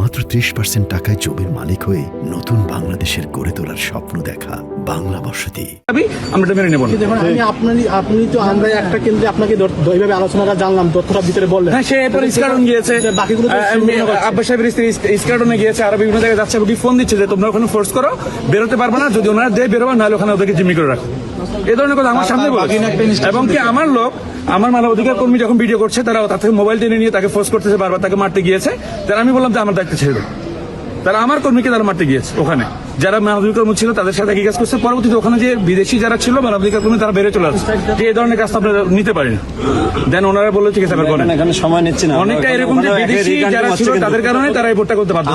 মাত্র 30% টাকায় জমির মালিক হয়ে নতুন বাংলাদেশের গড়ে তোলার স্বপ্ন দেখা বাংলা বসতি। আমরা এটা মেনে নেব না। আপনি তো আমরা একটা কেন্দ্রে আপনাকে এইভাবে আলোচনাটা জানলাম, তথ্যটা ভিতরে বললেন। হ্যাঁ, সে এরপর ইস্কার্টন গিয়েছে, বাকিগুলো আব্বাস সাহেবের স্ত্রী ইস্কার্টনে গিয়েছে, আরো বিভিন্ন জায়গায় যাচ্ছে, ওটি ফোন দিচ্ছে যে তোমরা ওখানে ফোর্স করো, বেরোতে পারবে না, যদি ওনারা দেয় বেরোবে, নাহলে ওখানে ওদেরকে জিম্মি করে রাখো। এই ধরনের কথা আমার সামনে বলে। এবং কি আমার লোক, আমার মানবাধিকার কর্মী যখন ভিডিও করছে, তারা তার থেকে মোবাইল টেনে নিয়ে তাকে ফোর্স করতেছে, বারবার তাকে মারতে গিয়েছে। তারা আমি বললাম যে আমার দায়িত্ব ছেড়ে দেবো। তারা আমার কর্মীকে তারা মারতে গিয়েছে, ওখানে যারা মানবাধিকার কর্মী ছিল তাদের সাথে একই কাজ করছে। পরবর্তীতে ওখানে যে বিদেশি যারা ছিল মানবাধিকার কর্মী, তারা বেড়ে চলে আসছে যে এই ধরনের কাজ তো আপনারা নিতে পারেন। দেন ওনারা বললো ঠিক আছে, আবার করেন। এখানে সময় নিচ্ছি না, অনেকটা এরকম যে বিদেশি যারা ছিল তাদের কারণে তারা এই ভোটটা করতে বাধ্য।